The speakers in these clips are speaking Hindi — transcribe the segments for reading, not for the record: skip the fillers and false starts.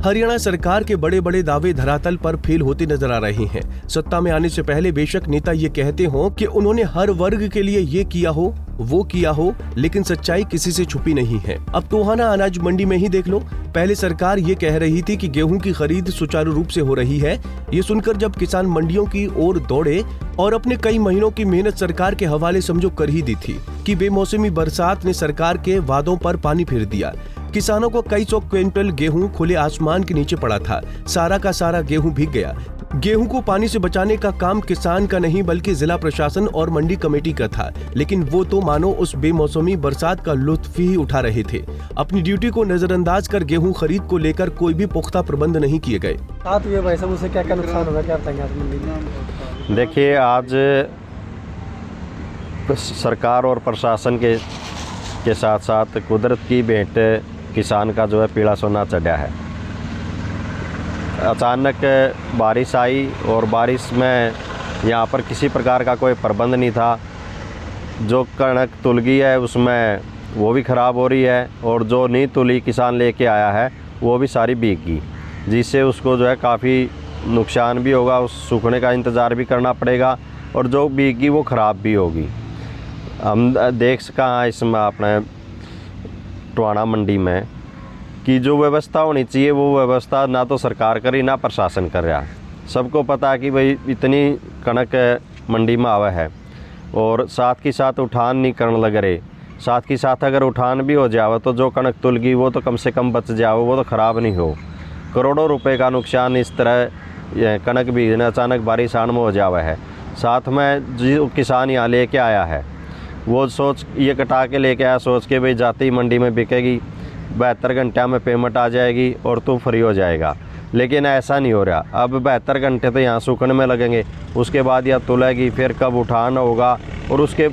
हरियाणा सरकार के बड़े बड़े दावे धरातल पर फेल होते नजर आ रहे हैं। सत्ता में आने से पहले बेशक नेता ये कहते हों कि उन्होंने हर वर्ग के लिए ये किया हो, वो किया हो, लेकिन सच्चाई किसी से छुपी नहीं है। अब टोहाना अनाज मंडी में ही देख लो। पहले सरकार ये कह रही थी कि गेहूं की खरीद सुचारू रूप से हो रही है। ये सुनकर जब किसान मंडियों की ओर दौड़े और अपने कई महीनों की मेहनत सरकार के हवाले समझो कर ही दी थी कि बेमौसमी बरसात ने सरकार के वादों पर पानी फेर दिया। किसानों को कई सौ क्विंटल गेहूं खुले आसमान के नीचे पड़ा था। सारा का सारा गेहूं भीग गया। गेहूं को पानी से बचाने का काम किसान का नहीं बल्कि जिला प्रशासन और मंडी कमेटी का था, लेकिन वो तो मानो उस बेमौसमी बरसात का लुत्फ ही उठा रहे थे। अपनी ड्यूटी को नजरअंदाज कर गेहूं खरीद को लेकर कोई भी पुख्ता प्रबंध नहीं किए गए। उससे क्या नुकसान होगा, क्या बताएंगे आप मंडी में? देखिए, आज सरकार और प्रशासन के साथ साथ कुदरत की भेंट किसान का जो है पीला सोना चढ़ा है। अचानक बारिश आई और बारिश में यहाँ पर किसी प्रकार का कोई प्रबंध नहीं था। जो कणक तुल गई है उसमें वो भी ख़राब हो रही है और जो नहीं तुली किसान लेके आया है वो भी सारी भीग गई, जिससे उसको जो है काफ़ी नुकसान भी होगा। उस सूखने का इंतज़ार भी करना पड़ेगा और जो भीग गई वो ख़राब भी होगी। हम देख सका इसमें अपने टोहाना मंडी में कि जो व्यवस्था होनी चाहिए वो व्यवस्था ना तो सरकार करी ना प्रशासन कर रहा। सबको पता है कि भाई इतनी कणक मंडी में आवा है और साथ के साथ उठान नहीं करने लग रहे। साथ के साथ अगर उठान भी हो जावे तो जो कणक तुल गई वो तो कम से कम बच जावे, वो तो ख़राब नहीं हो। करोड़ों रुपए का नुकसान इस तरह कणक भी अचानक बारिश आने में हो जावा है। साथ में जो किसान यहाँ लेके आया है वो सोच ये कटा के लेके आया सोच के भाई जाती ही मंडी में बिकेगी, 72 घंटे में पेमेंट आ जाएगी और तू फ्री हो जाएगा। लेकिन ऐसा नहीं हो रहा। अब 72 घंटे तो यहाँ सूखने में लगेंगे, उसके बाद यह तुलेगी, फिर कब उठान होगा और उसके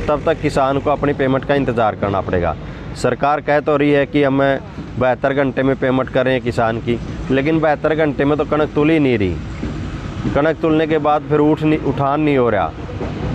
तब तक किसान को अपनी पेमेंट का इंतज़ार करना पड़ेगा। सरकार कह तो रही है कि हमें 72 घंटे में पेमेंट करें किसान की, लेकिन 72 घंटे में तो कणक तुल ही नहीं रही। कणक तुलने के बाद फिर उठान नहीं हो रहा।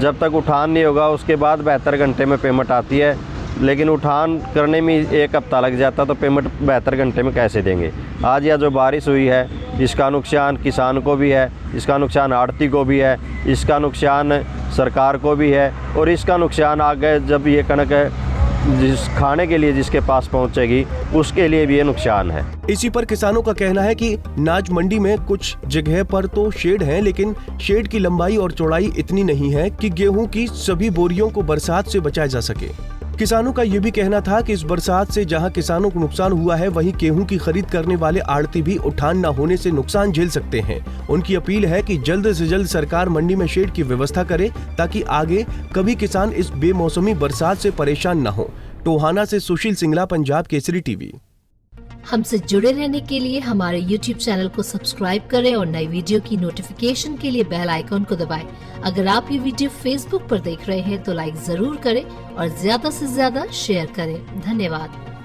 जब तक उठान नहीं होगा उसके बाद 72 घंटे में पेमेंट आती है, लेकिन उठान करने में 1 हफ्ता लग जाता तो पेमेंट 72 घंटे में कैसे देंगे। आज यह जो बारिश हुई है इसका नुकसान किसान को भी है, इसका नुकसान आड़ती को भी है, इसका नुकसान सरकार को भी है और इसका नुकसान आगे जब ये कणक जिस खाने के लिए जिसके पास पहुंचेगी उसके लिए भी ये नुकसान है। इसी पर किसानों का कहना है कि अनाज मंडी में कुछ जगह पर तो शेड हैं, लेकिन शेड की लंबाई और चौड़ाई इतनी नहीं है कि गेहूं की सभी बोरियों को बरसात से बचाया जा सके। किसानों का ये भी कहना था कि इस बरसात से जहां किसानों को नुकसान हुआ है वहीं गेहूं की खरीद करने वाले आड़ती भी उठान न होने से नुकसान झेल सकते हैं। उनकी अपील है कि जल्द से जल्द सरकार मंडी में शेड की व्यवस्था करे ताकि आगे कभी किसान इस बेमौसमी बरसात से परेशान न हो। टोहाना से सुशील सिंगला, पंजाब केसरी टीवी। हमसे जुड़े रहने के लिए हमारे YouTube चैनल को सब्सक्राइब करें और नई वीडियो की नोटिफिकेशन के लिए बेल आइकॉन को दबाएं। अगर आप ये वीडियो Facebook पर देख रहे हैं तो लाइक जरूर करें और ज्यादा से ज्यादा शेयर करें। धन्यवाद।